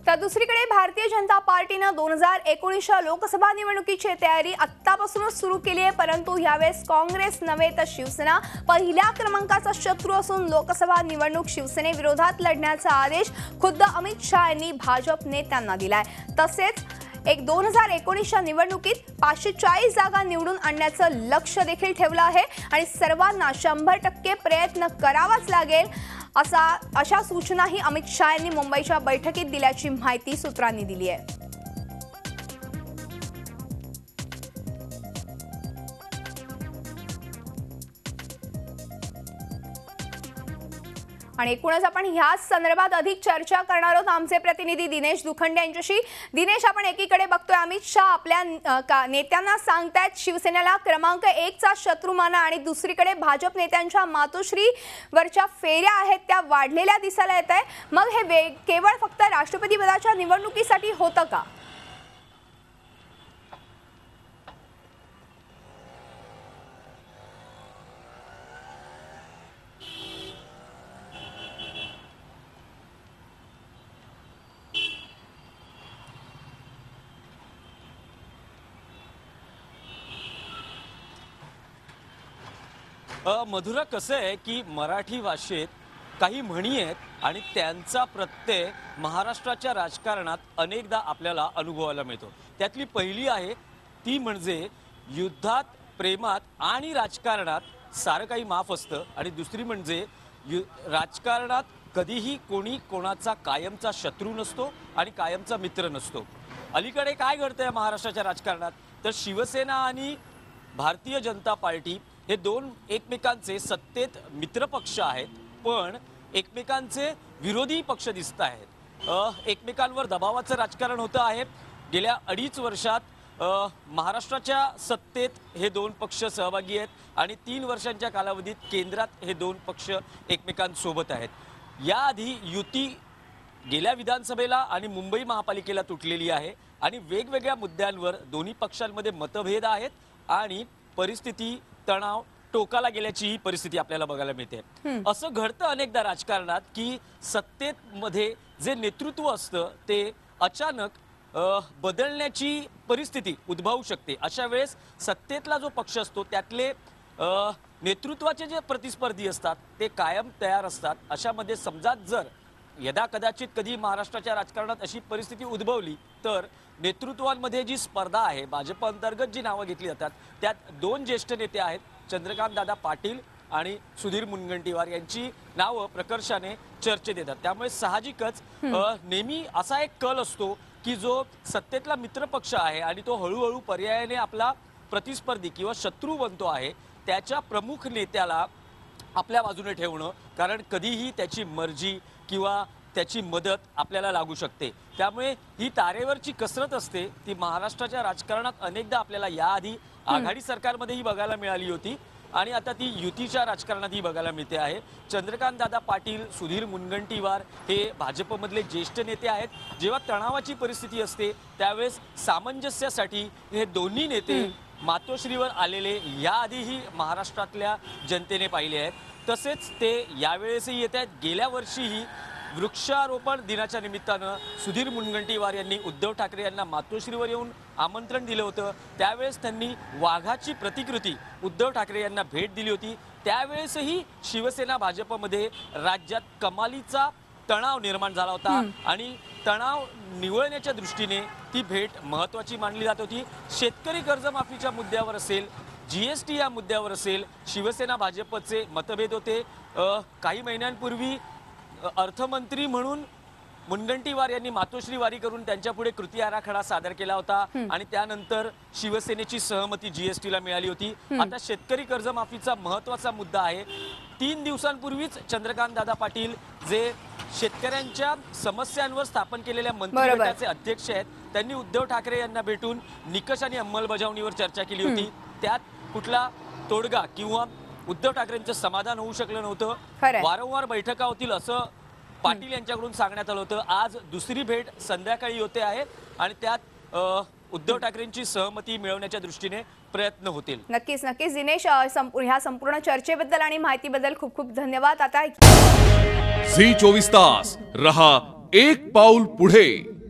तर दुसरीकडे भारतीय जनता पार्टीने 2019च्या लोकसभा निवडणुकीची तयारी आत्तापासूनच सुरू केली आहे, परंतु यावेळेस काँग्रेस नव्हे तर शिवसेना पहिल्या क्रमांकाचा शत्रू असून लोकसभा निवडणूक शिवसेनेविरोधात लढण्याचा आदेश खुद्द अमित शाह यांनी भाजप नेत्यांना दिलाय। तसेच 2019च्या निवडणुकीत 540 जागा निवडून आणण्याचं लक्ष्य देखील ठेवलं आहे आणि सर्वांना 100% प्रयत्न करावाच लागेल अशा सूचनाही अमित शाह यांनी मुंबईच्या बैठकीत दिल्याची माहिती सूत्रांनी दिली आहे। आणि एकूणच आपण ह्याच संदर्भात अधिक चर्चा करणार आहोत आमचे प्रतिनिधी दिनेश दुखंडे यांच्याशी। दिनेश, आपण एकीकडे बघतोय अमित शाह आपल्या नेत्यांना सांगतायत शिवसेनेला क्रमांक 1 चा शत्रू माना आणि दुसरीकडे भाजप नेत्यांच्या मातोश्रीवरच्या फेऱ्या आहेत त्या वाढलेल्या दिसायला येत आहे। मग हे केवळ फक्त राष्ट्रपती पदाच्या निवडणुकीसाठी होतं का? मधुरा, कसं आहे की मराठी भाषेत काही म्हणी आहेत आणि त्यांचा प्रत्यय महाराष्ट्राच्या राजकारणात अनेकदा आपल्याला अनुभवायला मिळतो। त्यातली पहिली आहे ती म्हणजे युद्धात, प्रेमात आणि राजकारणात सारं काही माफ असतं, आणि दुसरी म्हणजे राजकारणात कधीही कोणी कोणाचा कायमचा शत्रू नसतो आणि कायमचा मित्र नसतो। अलीकडे काय घडतंय महाराष्ट्राच्या राजकारणात, तर शिवसेना आणि भारतीय जनता पार्टी हे दोन एकमेकांचे सत्तेत मित्रपक्ष आहेत, पण एकमेकांचे विरोधी पक्ष दिसत आहेत। एकमेकांवर दबावाचं राजकारण होतं आहे। गेल्या 2.5 वर्षात महाराष्ट्राच्या सत्तेत हे दोन पक्ष सहभागी आहेत आणि 3 वर्षांच्या कालावधीत केंद्रात हे दोन पक्ष एकमेकांसोबत आहेत। याआधी युती गेल्या विधानसभेला आणि मुंबई महापालिकेला तुटलेली आहे आणि वेगवेगळ्या मुद्द्यांवर दोन्ही पक्षांमध्ये मतभेद आहेत आणि परिस्थिती, तणाव टोकाला गेल्याची ही परिस्थिती आपल्याला बघायला मिळते। असं घडतं अनेकदा राजकारणात की सत्तेमध्ये जे नेतृत्व असतं ते अचानक बदलण्याची परिस्थिती उद्भवू शकते। अशा वेळेस सत्तेतला जो पक्ष असतो त्यातले नेतृत्वाचे जे प्रतिस्पर्धी असतात ते कायम तयार असतात। अशामध्ये समजा जर यदा कदाचित कधी महाराष्ट्राच्या राजकारणात अशी परिस्थिती उद्भवली तर नेतृत्वांमध्ये जी स्पर्धा आहे, भाजप अंतर्गत जी नावं घेतली जातात त्यात 2 ज्येष्ठ नेते आहेत, चंद्रकांत दादा पाटील आणि सुधीर मुनगंटीवार यांची नावं प्रकर्षाने चर्चेत येतात। त्यामुळे साहजिकच नेहमी असा एक कल असतो की जो सत्तेतला मित्रपक्ष आहे आणि तो हळूहळू पर्यायाने आपला प्रतिस्पर्धी किंवा शत्रू बनतो आहे, त्याच्या प्रमुख नेत्याला आपल्या बाजूने ठेवणं, कारण कधीही त्याची मर्जी किंवा त्याची मदत आपल्याला लागू शकते। त्यामुळे ही तारेवरची कसरत असते ती महाराष्ट्राच्या राजकारणात अनेकदा आपल्याला याआधी आघाडी सरकारमध्येही बघायला मिळाली होती आणि आता ती युतीच्या राजकारणातही बघायला मिळते आहे। चंद्रकांत दादा पाटील, सुधीर मुनगंटीवार हे भाजपमधले ज्येष्ठ नेते आहेत। जेव्हा तणावाची परिस्थिती असते त्यावेळेस सामंजस्यासाठी हे दोन्ही नेते मातोश्रीवर आलेले याआधीही महाराष्ट्रातल्या जनतेने पाहिले आहेत। तसेच ते यावेळेसही येत आहेत। गेल्या वर्षीही वृक्षारोपण दिनाच्या निमित्तानं सुधीर मुनगंटीवार यांनी उद्धव ठाकरे यांना मातोश्रीवर येऊन आमंत्रण दिलं होतं। त्यावेळेस त्यांनी वाघाची प्रतिकृती उद्धव ठाकरे यांना भेट दिली होती। त्यावेळेसही शिवसेना भाजपमध्ये राज्यात कमालीचा तणाव निर्माण झाला होता आणि तणाव निवळण्याच्या दृष्टीने ती भेट महत्त्वाची मानली जात होती। शेतकरी कर्जमाफीच्या मुद्द्यावर असेल, GST या मुद्द्यावर असेल, शिवसेना भाजपचे मतभेद होते। काही महिन्यांपूर्वी अर्थमंत्री म्हणून मुनगंटीवार यांनी मातोश्री वारी करून त्यांच्यापुढे कृती आराखडा सादर केला होता आणि त्यानंतर शिवसेनेची सहमती GSTला मिळाली होती। आता शेतकरी कर्जमाफीचा महत्त्वाचा मुद्दा आहे। 3 दिवसांपूर्वीच चंद्रकांत दादा पाटील जे शेतकऱ्यांच्या समस्यांवर स्थापन केलेल्या मंत्रिमंडळाचे अध्यक्ष आहेत, त्यांनी उद्धव ठाकरे यांना भेटून निकष आणि अंमलबजावणीवर चर्चा केली होती। त्यात कुठला तोडगा किंवा उद्धव ठाकरेंचं समाधान होऊ शकलं नव्हतं। वारंवार बैठका होतील असं पाटील यांच्याकडून सांगण्यात आलं होतं। आज दुसरी भेट संध्याकाळी होते आहे आणि त्यात उद्धव ठाकरेंची सहमती मिळवण्याच्या दृष्टीने प्रयत्न होतील। नक्कीच नक्कीच दिनेश, ह्या संपूर्ण चर्चेबद्दल आणि माहितीबद्दल खूप खूप धन्यवाद। आता झी 24 तास रहा एक पाऊल पुढे.